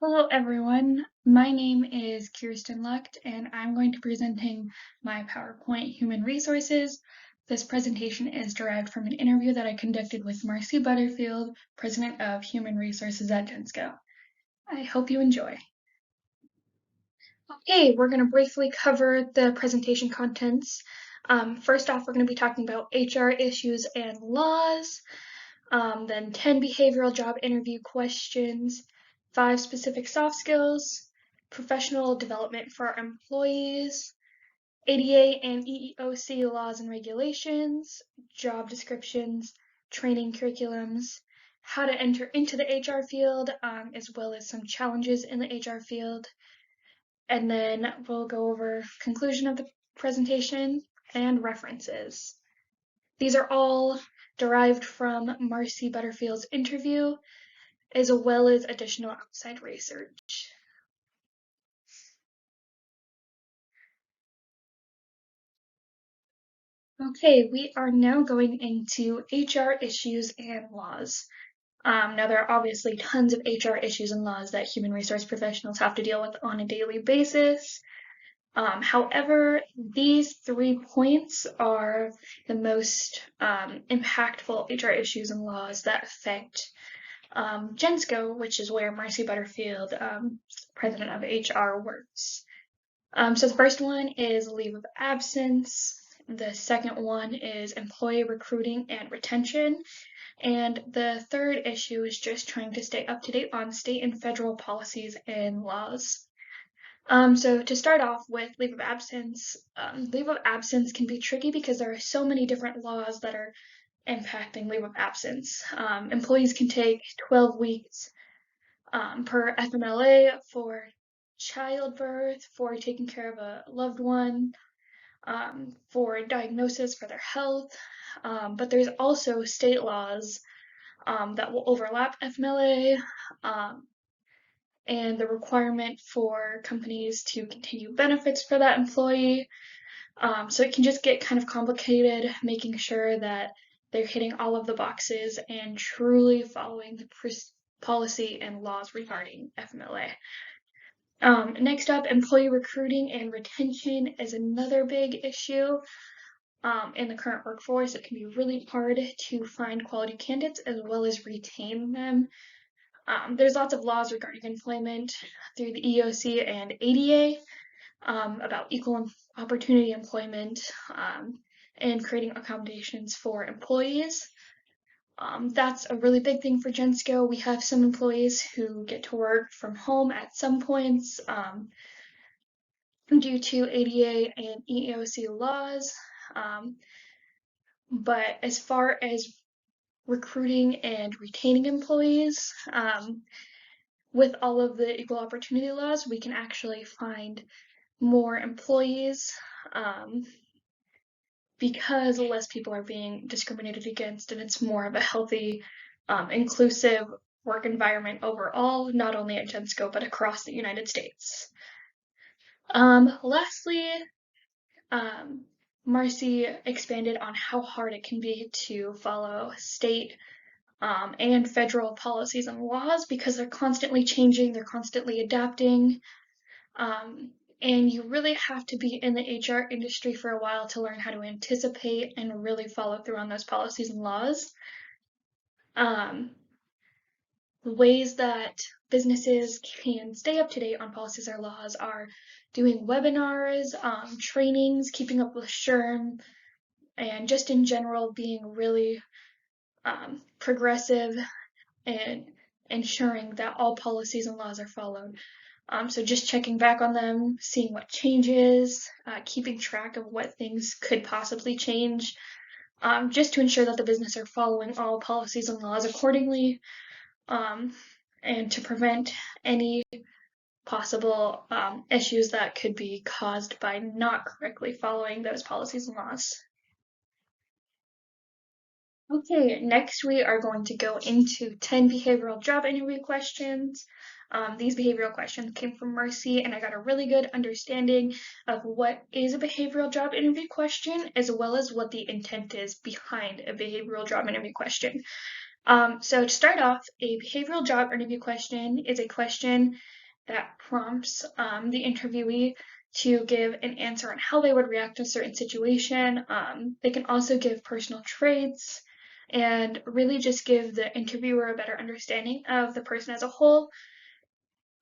Hello everyone, my name is Kirsten Lucht and I'm going to be presenting my PowerPoint Human Resources. This presentation is derived from an interview that I conducted with Marcie Butterfield, President of Human Resources at Gensco. I hope you enjoy. Okay, we're going to briefly cover the presentation contents. First off, we're going to be talking about HR issues and laws, then 10 behavioral job interview questions, 5 specific soft skills, professional development for our employees, ADA and EEOC laws and regulations, job descriptions, training curriculums, how to enter into the HR field, as well as some challenges in the HR field. And then we'll go over conclusion of the presentation and references. These are all derived from Marcie Butterfield's interview, as well as additional outside research. Okay, we are now going into HR issues and laws. Now, there are obviously tons of HR issues and laws that human resource professionals have to deal with on a daily basis. However, these 3 points are the most impactful HR issues and laws that affect Gensco, which is where Marcie Butterfield, president of HR, works. So the first one is leave of absence. The second one is employee recruiting and retention. And the third issue is just trying to stay up to date on state and federal policies and laws. So to start off with leave of absence can be tricky because there are so many different laws that are impacting leave of absence. Employees can take 12 weeks per FMLA for childbirth, for taking care of a loved one, for diagnosis for their health. But there's also state laws that will overlap FMLA, and the requirement for companies to continue benefits for that employee. So it can just get kind of complicated, making sure that they're hitting all of the boxes and truly following the policy and laws regarding FMLA. Next up, employee recruiting and retention is another big issue. In the current workforce, it can be really hard to find quality candidates as well as retain them. There's lots of laws regarding employment through the EEOC and ADA about equal opportunity employment and creating accommodations for employees. That's a really big thing for Gensco. We have some employees who get to work from home at some points due to ADA and EEOC laws. But as far as recruiting and retaining employees, with all of the equal opportunity laws, we can actually find more employees because less people are being discriminated against, and it's more of a healthy, inclusive work environment overall, not only at Gensco, but across the United States. Lastly, Marcie expanded on how hard it can be to follow state and federal policies and laws because they're constantly changing, they're constantly adapting, and you really have to be in the HR industry for a while to learn how to anticipate and really follow through on those policies and laws. Ways that businesses can stay up to date on policies or laws are doing webinars, trainings, keeping up with SHRM, and just in general being really progressive and ensuring that all policies and laws are followed. So just checking back on them, seeing what changes, keeping track of what things could possibly change, just to ensure that the business are following all policies and laws accordingly, and to prevent any possible issues that could be caused by not correctly following those policies and laws. Okay, next we are going to go into 10 behavioral job interview questions. These behavioral questions came from Marcie, and I got a really good understanding of what is a behavioral job interview question, as well as what the intent is behind a behavioral job interview question. So to start off, a behavioral job interview question is a question that prompts the interviewee to give an answer on how they would react to a certain situation. They can also give personal traits and really just give the interviewer a better understanding of the person as a whole,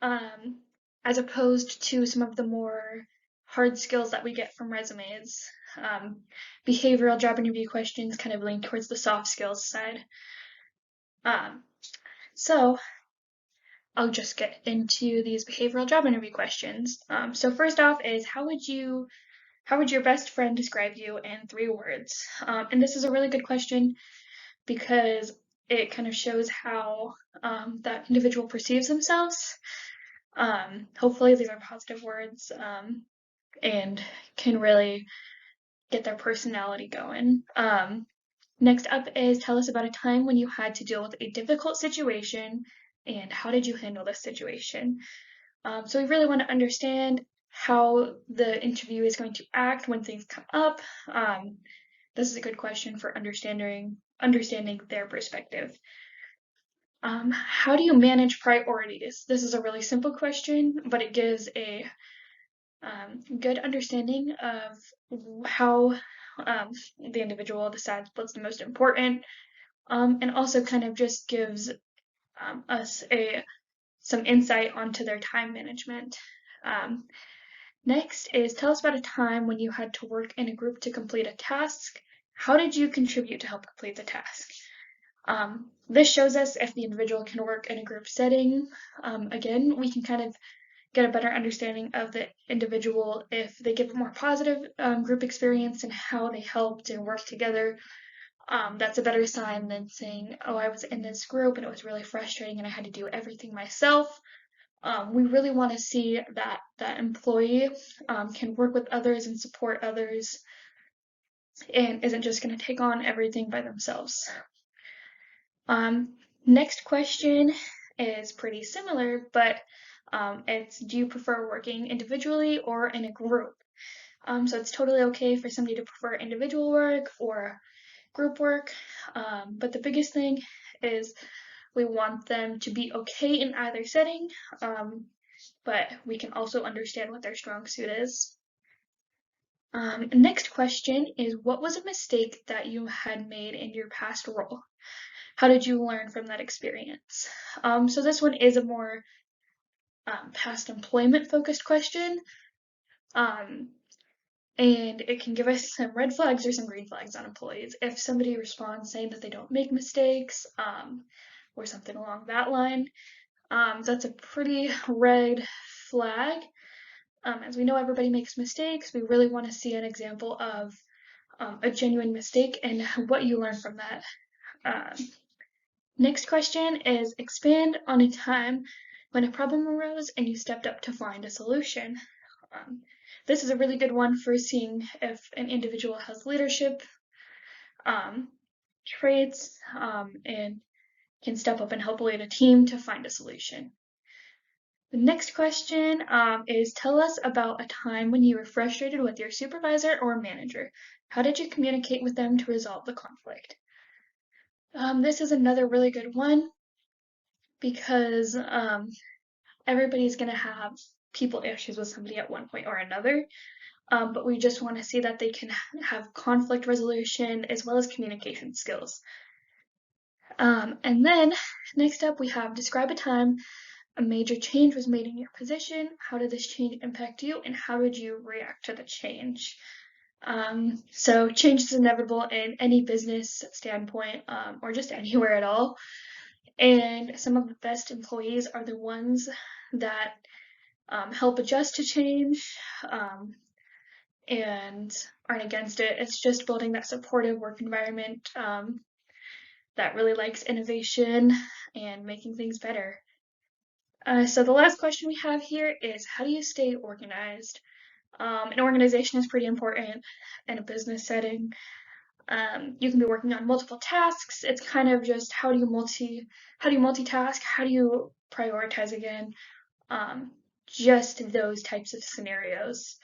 um, as opposed to some of the more hard skills that we get from resumes. Behavioral job interview questions kind of lean towards the soft skills side. Um, so I'll just get into these behavioral job interview questions. So first off is how would your best friend describe you in 3 words? And this is a really good question because it kind of shows how that individual perceives themselves. Hopefully these are positive words and can really get their personality going. Next up is tell us about a time when you had to deal with a difficult situation and how did you handle this situation? So we really want to understand how the interview is going to act when things come up. This is a good question for understanding their perspective. How do you manage priorities? This is a really simple question, but it gives a good understanding of how the individual decides what's the most important, and also kind of just gives us some insight onto their time management. Um, Next is tell us about a time when you had to work in a group to complete a task. How did you contribute to help complete the task? This shows us if the individual can work in a group setting. Again, we can kind of get a better understanding of the individual if they give a more positive group experience and how they helped and worked together. That's a better sign than saying, oh, I was in this group and it was really frustrating and I had to do everything myself. We really want to see that that employee can work with others and support others and isn't just going to take on everything by themselves. Next question is pretty similar, but it's do you prefer working individually or in a group? So it's totally okay for somebody to prefer individual work or group work, but the biggest thing is we want them to be okay in either setting, but we can also understand what their strong suit is. Next question is what was a mistake that you had made in your past role? How did you learn from that experience? So this one is a more past employment focused question. And it can give us some red flags or some green flags on employees. If somebody responds saying that they don't make mistakes, or something along that line, that's a pretty red flag. As we know, everybody makes mistakes. We really want to see an example of a genuine mistake and what you learn from that. Next question is expand on a time when a problem arose and you stepped up to find a solution. This is a really good one for seeing if an individual has leadership traits and can step up and help lead a team to find a solution. The next question is tell us about a time when you were frustrated with your supervisor or manager. How did you communicate with them to resolve the conflict? This is another really good one because everybody's going to have people issues with somebody at one point or another, but we just want to see that they can have conflict resolution as well as communication skills. And then next up we have describe a time a major change was made in your position. How did this change impact you and how did you react to the change? So change is inevitable in any business standpoint or just anywhere at all. And some of the best employees are the ones that help adjust to change and aren't against it. It's just building that supportive work environment that really likes innovation and making things better. So the last question we have here is how do you stay organized? An organization is pretty important in a business setting. You can be working on multiple tasks. It's kind of just how do you multitask? How do you prioritize again? Just those types of scenarios.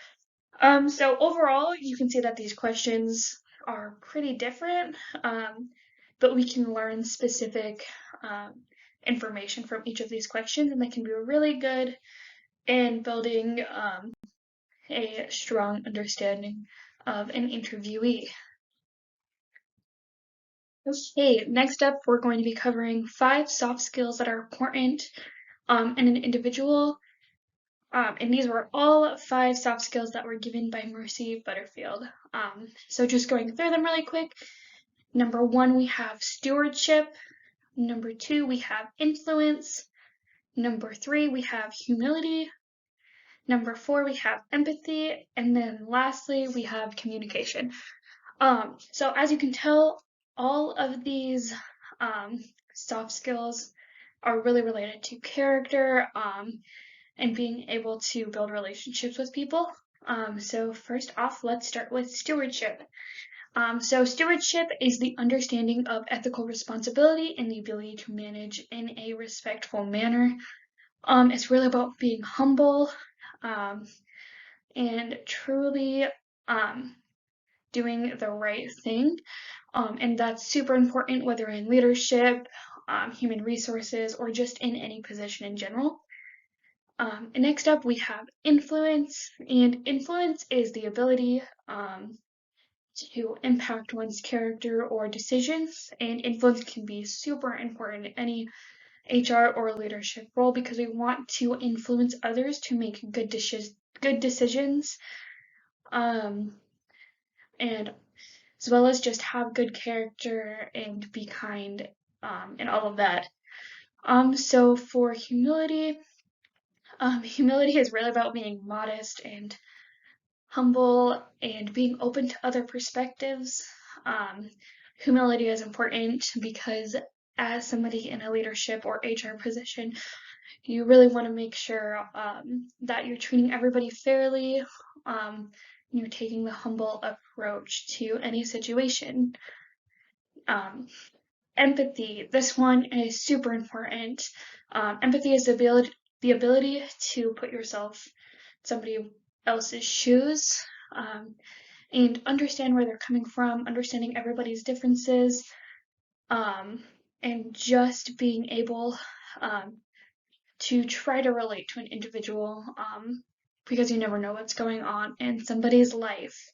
So overall, you can see that these questions are pretty different. but we can learn specific information from each of these questions, and that can be really good in building a strong understanding of an interviewee. Okay, next up, we're going to be covering 5 soft skills that are important in an individual. And these were all 5 soft skills that were given by Marcie Butterfield. So just going through them really quick. Number 1, we have stewardship. Number 2, we have influence. Number 3, we have humility. Number 4, we have empathy. And then lastly, we have communication. So as you can tell, all of these soft skills are really related to character and being able to build relationships with people. So first off, let's start with stewardship. So stewardship is the understanding of ethical responsibility and the ability to manage in a respectful manner. It's really about being humble and truly doing the right thing. And that's super important, whether in leadership, human resources, or just in any position in general. And next up, we have influence, and influence is the ability to impact one's character or decisions, and influence can be super important in any HR or leadership role because we want to influence others to make good decisions, and as well as just have good character and be kind, and all of that. So for humility, humility is really about being modest and humble and being open to other perspectives. Humility is important because as somebody in a leadership or HR position, you really want to make sure that you're treating everybody fairly. You're taking the humble approach to any situation. Empathy, this one is super important. Empathy is the ability to put yourself in somebody else's shoes and understand where they're coming from, understanding everybody's differences, and just being able to try to relate to an individual because you never know what's going on in somebody's life.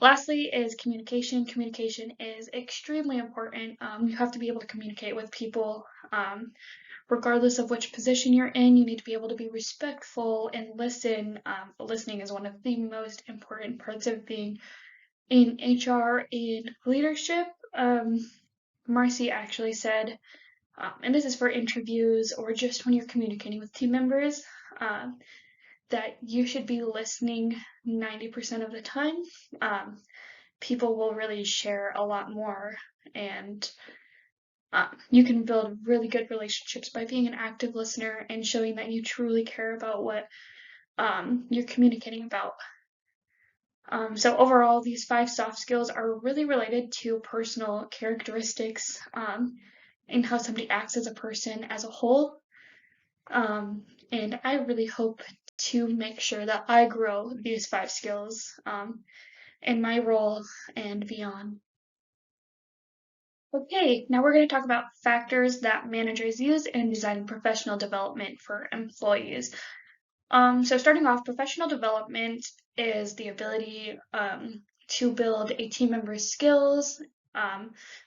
Lastly is communication. Communication is extremely important. You have to be able to communicate with people regardless of which position you're in. You need to be able to be respectful and listen. Listening is one of the most important parts of being in HR and leadership. Marcie actually said, and this is for interviews or just when you're communicating with team members, that you should be listening 90% of the time. People will really share a lot more, and you can build really good relationships by being an active listener and showing that you truly care about what you're communicating about. So overall, these 5 soft skills are really related to personal characteristics and how somebody acts as a person as a whole. And I really hope to make sure that I grow these 5 skills in my role and beyond. Okay, now we're going to talk about factors that managers use in designing professional development for employees. So starting off, professional development is the ability to build a team member's skills,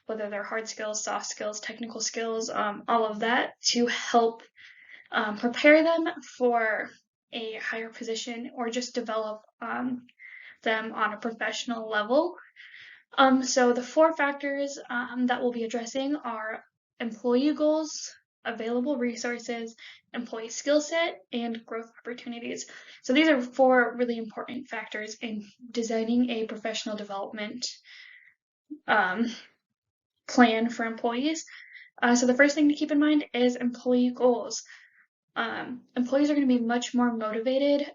whether they're hard skills, soft skills, technical skills, all of that, to help prepare them for a higher position or just develop them on a professional level. So the 4 factors that we'll be addressing are employee goals, available resources, employee skill set, and growth opportunities. So these are 4 really important factors in designing a professional development plan for employees. So the first thing to keep in mind is employee goals. Employees are going to be much more motivated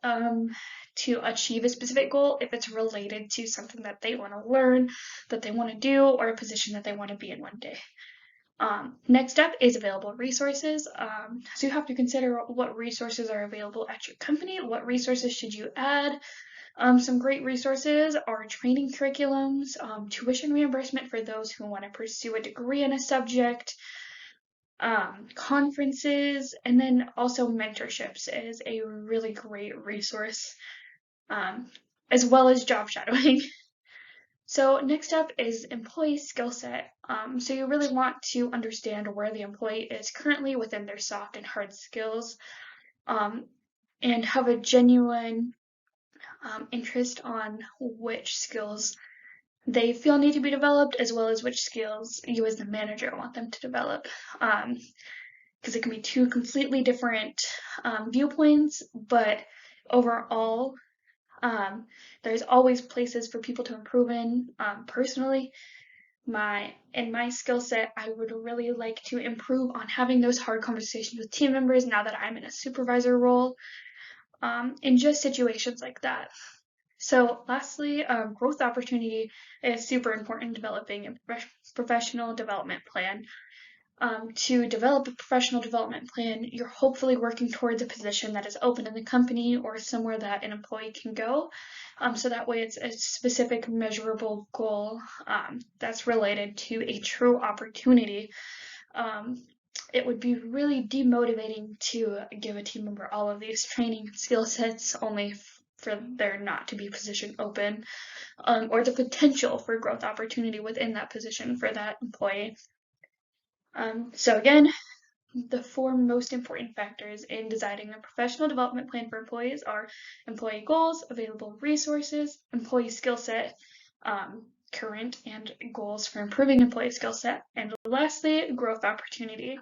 to achieve a specific goal if it's related to something that they want to learn, that they want to do, or a position that they want to be in one day. Next up is available resources. So you have to consider what resources are available at your company, what resources should you add, Some great resources are training curriculums, tuition reimbursement for those who want to pursue a degree in a subject, conferences, and then also mentorships is a really great resource, as well as job shadowing. So next up is employee skill set. So you really want to understand where the employee is currently within their soft and hard skills, and have a genuine interest on which skills they feel need to be developed, as well as which skills you as the manager want them to develop. Because it can be two completely different viewpoints, but overall, there's always places for people to improve in. Personally, in my skill set, I would really like to improve on having those hard conversations with team members now that I'm in a supervisor role, in just situations like that. So lastly, growth opportunity is super important in developing a professional development plan. To develop a professional development plan, you're hopefully working towards a position that is open in the company or somewhere that an employee can go. So that way it's a specific measurable goal that's related to a true opportunity. It would be really demotivating to give a team member all of these training skill sets only for there not to be a position open, or the potential for growth opportunity within that position for that employee. So again, the four most important factors in designing a professional development plan for employees are employee goals, available resources, employee skill set, current and goals for improving employee skill set, and lastly, growth opportunity.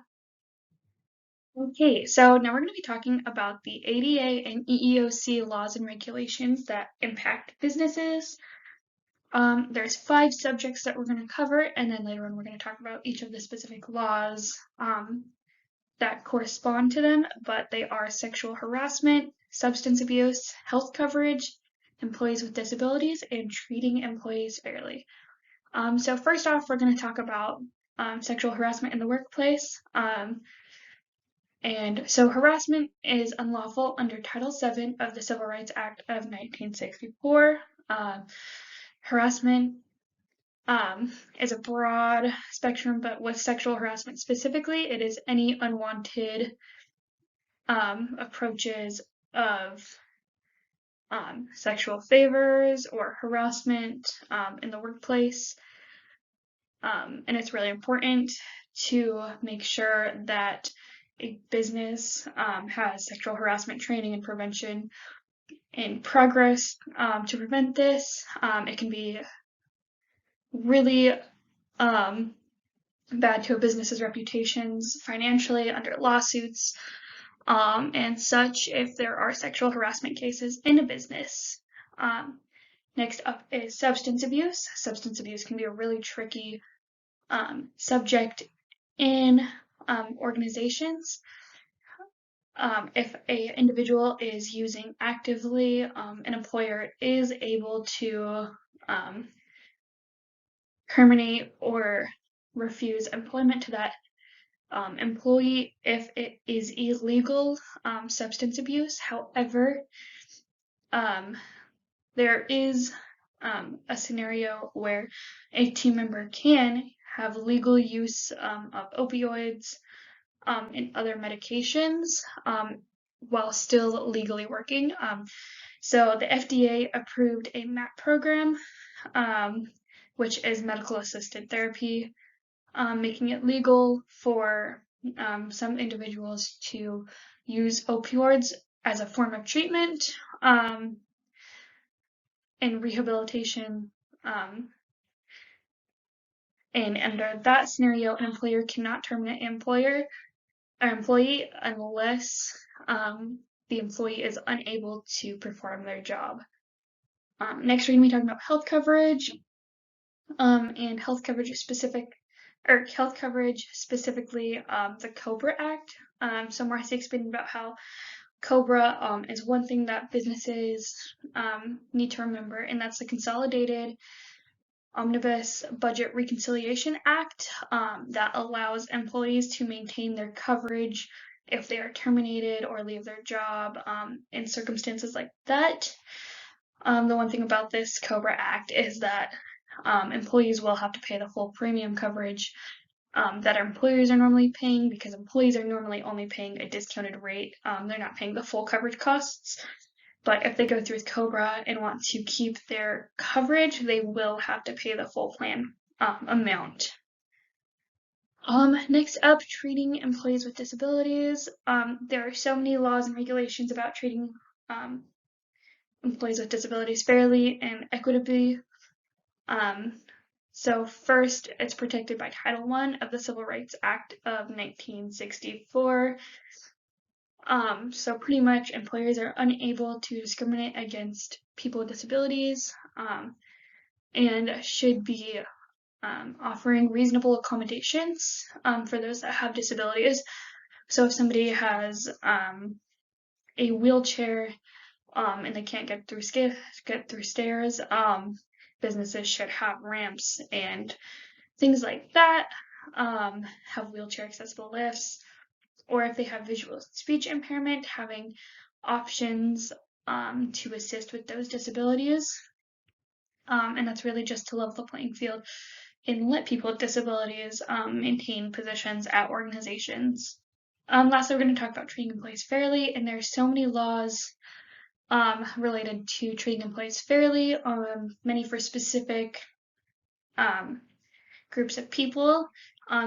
Okay, so now we're going to be talking about the ADA and EEOC laws and regulations that impact businesses. There's 5 subjects that we're going to cover, and then later on we're going to talk about each of the specific laws that correspond to them, but they are sexual harassment, substance abuse, health coverage, employees with disabilities, and treating employees fairly. So first off, we're going to talk about sexual harassment in the workplace. And so harassment is unlawful under Title VII of the Civil Rights Act of 1964. Harassment is a broad spectrum, but with sexual harassment specifically, it is any unwanted approaches of sexual favors or harassment in the workplace. And it's really important to make sure that a business has sexual harassment training and prevention in progress to prevent this. It can be really bad to a business's reputations financially under lawsuits and such if there are sexual harassment cases in a business. Next up is substance abuse. Substance abuse can be a really tricky subject in organizations. If an individual is using actively, an employer is able to terminate or refuse employment to that employee if it is illegal substance abuse. However, there is a scenario where a team member can have legal use of opioids and other medications while still legally working. So the FDA approved a MAP program, which is medical assisted therapy, making it legal for some individuals to use opioids as a form of treatment and rehabilitation. And under that scenario, an employer cannot terminate an employee unless the employee is unable to perform their job. Next, we're going to be talking about health coverage, and health coverage specifically the COBRA Act. So Marcie explained about how COBRA is one thing that businesses need to remember, and that's the Consolidated Omnibus Budget Reconciliation Act that allows employees to maintain their coverage if they are terminated or leave their job in circumstances like that. The one thing about this COBRA Act is that employees will have to pay the full premium coverage that employers are normally paying, because employees are normally only paying a discounted rate. They're not paying the full coverage costs. But if they go through with COBRA and want to keep their coverage, they will have to pay the full plan amount. Next up, treating employees with disabilities. There are so many laws and regulations about treating employees with disabilities fairly and equitably. So first, it's protected by Title I of the Civil Rights Act of 1964. So pretty much employers are unable to discriminate against people with disabilities, and should be offering reasonable accommodations for those that have disabilities. So if somebody has a wheelchair and they can't get through stairs, businesses should have ramps and things like that, have wheelchair accessible lifts, or if they have visual speech impairment, having options to assist with those disabilities. And that's really just to level the playing field and let people with disabilities maintain positions at organizations. Lastly, we're going to talk about treating employees fairly, and there are so many laws related to treating employees fairly, many for specific groups of people.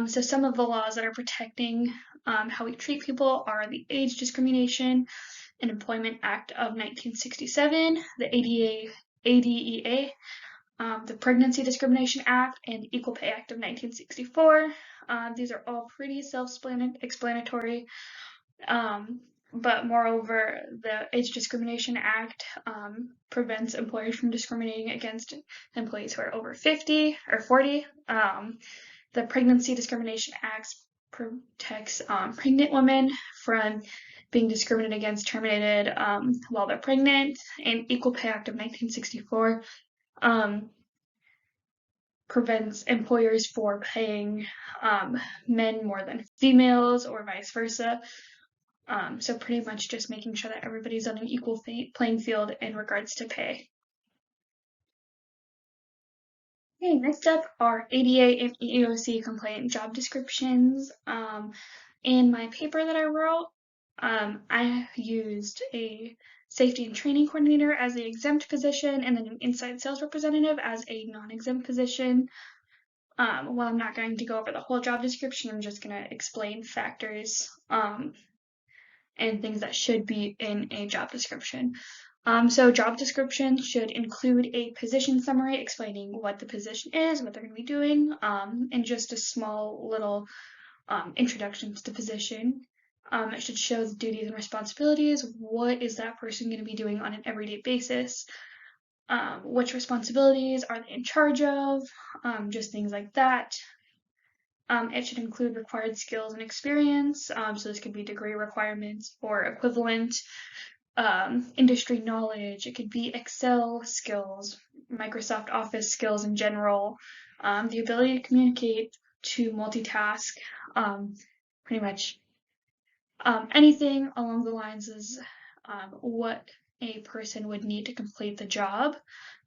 So some of the laws that are protecting how we treat people are the Age Discrimination and Employment Act of 1967, the ADEA, the Pregnancy Discrimination Act, and the Equal Pay Act of 1964. These are all pretty self-explanatory, but moreover, the Age Discrimination Act prevents employers from discriminating against employees who are over 50 or 40. The Pregnancy Discrimination Act protects pregnant women from being discriminated against, terminated while they're pregnant, and Equal Pay Act of 1964 prevents employers for paying men more than females or vice versa. So pretty much just making sure that everybody's on an equal playing field in regards to pay. Okay, next up are ADA and EEOC compliant job descriptions. In my paper that I wrote, I used a safety and training coordinator as the exempt position, and then an inside sales representative as a non-exempt position. While I'm not going to go over the whole job description, I'm just going to explain factors and things that should be in a job description. So job description should include a position summary explaining what the position is, what they're going to be doing, and just a small little introduction to the position. It should show the duties and responsibilities. What is that person going to be doing on an everyday basis? Which responsibilities are they in charge of? Just things like that. It should include required skills and experience. So this could be degree requirements or equivalent. Industry knowledge. It could be Excel skills, Microsoft Office skills in general, the ability to communicate, to multitask, pretty much anything along the lines is what a person would need to complete the job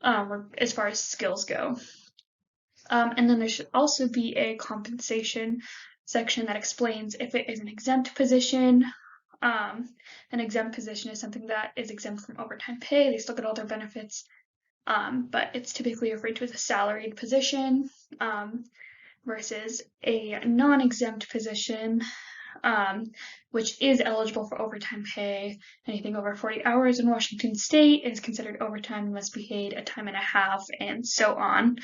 as far as skills go. And then there should also be a compensation section that explains if it is an exempt position. An exempt position is something that is exempt from overtime pay. They still get all their benefits, but it's typically referred to as a salaried position, versus a non-exempt position, which is eligible for overtime pay. Anything over 40 hours in Washington State is considered overtime and must be paid a time and a half, and so on.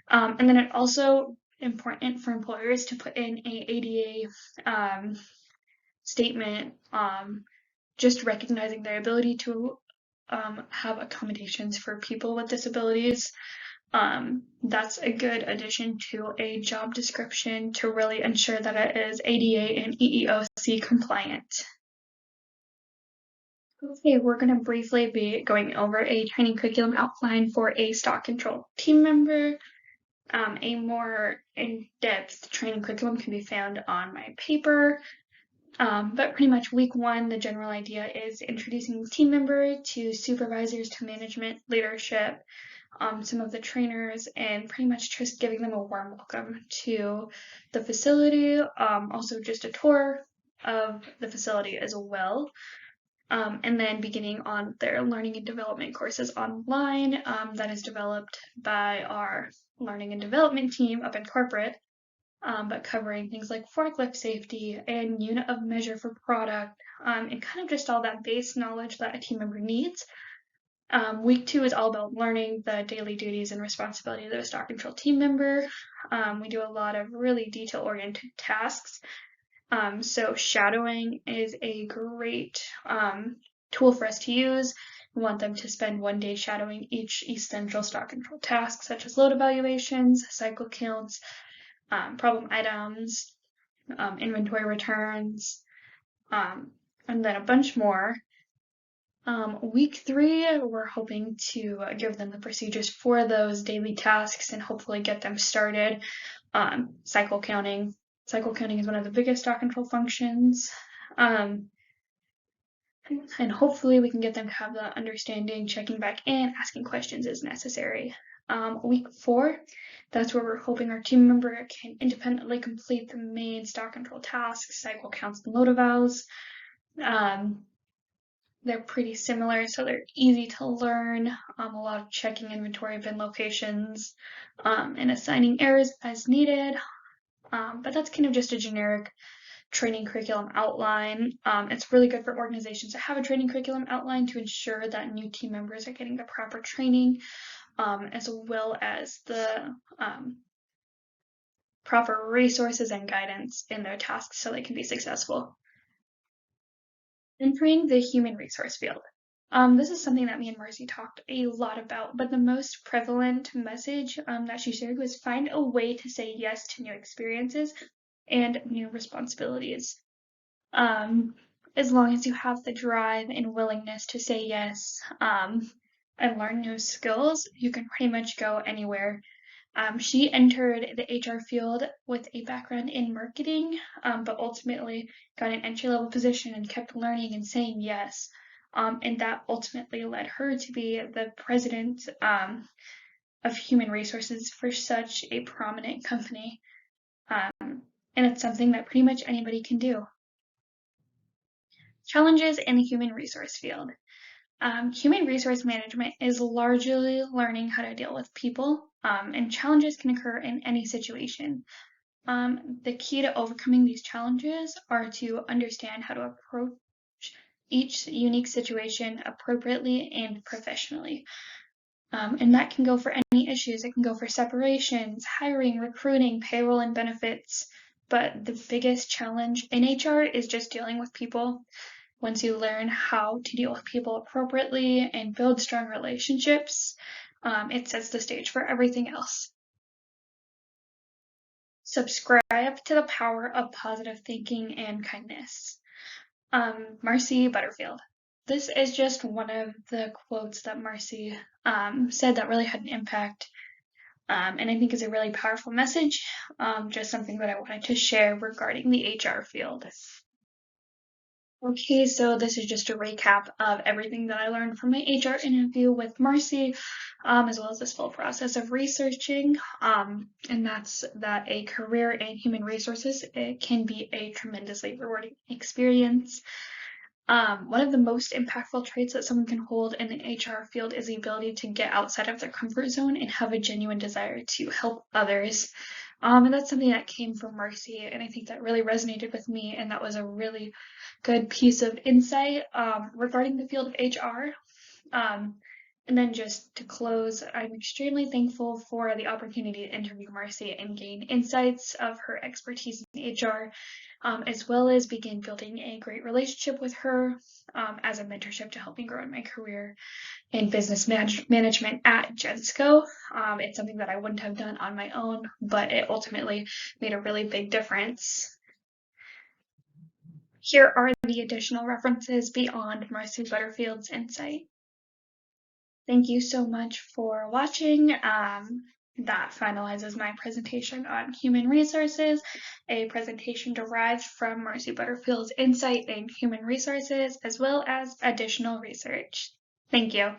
And then it's also important for employers to put in a ADA statement, just recognizing their ability to have accommodations for people with disabilities. That's a good addition to a job description to really ensure that it is ADA and EEOC compliant. Okay, we're going to briefly be going over a training curriculum outline for a stock control team member. A more in-depth training curriculum can be found on my paper. But pretty much week 1, the general idea is introducing the team member to supervisors, to management, leadership, some of the trainers, and pretty much just giving them a warm welcome to the facility. Also just a tour of the facility as well. And then beginning on their learning and development courses online that is developed by our learning and development team up in corporate, but covering things like forklift safety and unit of measure for product, and kind of just all that base knowledge that a team member needs. Week 2 is all about learning the daily duties and responsibilities of a stock control team member. We do a lot of really detail-oriented tasks. So shadowing is a great tool for us to use. We want them to spend 1 day shadowing each essential stock control task, such as load evaluations, cycle counts, problem items, inventory returns, and then a bunch more. Week 3, we're hoping to give them the procedures for those daily tasks and hopefully get them started. Cycle counting. Cycle counting is one of the biggest stock control functions. And hopefully we can get them to have the understanding, checking back in, asking questions as necessary. Week 4, that's where we're hoping our team member can independently complete the main stock control tasks, cycle counts, and load evals. They're pretty similar, so they're easy to learn. A lot of checking inventory bin locations and assigning errors as needed. But that's kind of just a generic training curriculum outline. It's really good for organizations to have a training curriculum outline to ensure that new team members are getting the proper training, as well as the proper resources and guidance in their tasks so they can be successful. Entering the human resource field. This is something that me and Marcie talked a lot about, but the most prevalent message that she shared was find a way to say yes to new experiences and new responsibilities. As long as you have the drive and willingness to say yes and learn new skills, you can pretty much go anywhere. She entered the HR field with a background in marketing, but ultimately got an entry-level position and kept learning and saying yes. And that ultimately led her to be the president of human resources for such a prominent company. And it's something that pretty much anybody can do. Challenges in the human resource field. Human resource management is largely learning how to deal with people, and challenges can occur in any situation. The key to overcoming these challenges are to understand how to approach each unique situation appropriately and professionally. And that can go for any issues. It can go for separations, hiring, recruiting, payroll, and benefits. But the biggest challenge in HR is just dealing with people. Once you learn how to deal with people appropriately and build strong relationships, it sets the stage for everything else. Subscribe to the power of positive thinking and kindness. Marcie Butterfield. This is just one of the quotes that Marcie said that really had an impact, and I think is a really powerful message, just something that I wanted to share regarding the HR field. Okay, so this is just a recap of everything that I learned from my HR interview with Marcie, as well as this full process of researching, and that's that a career in human resources, it can be a tremendously rewarding experience. One of the most impactful traits that someone can hold in the HR field is the ability to get outside of their comfort zone and have a genuine desire to help others. And that's something that came from Marcie, and I think that really resonated with me, and that was a really good piece of insight regarding the field of HR. And then just to close, I'm extremely thankful for the opportunity to interview Marcie and gain insights of her expertise in HR, as well as begin building a great relationship with her as a mentorship to help me grow in my career in business management at Gensco. It's something that I wouldn't have done on my own, but it ultimately made a really big difference. Here are the additional references beyond Marcie Butterfield's insight. Thank you so much for watching. That finalizes my presentation on human resources, a presentation derived from Marcie Butterfield's insight in human resources, as well as additional research. Thank you.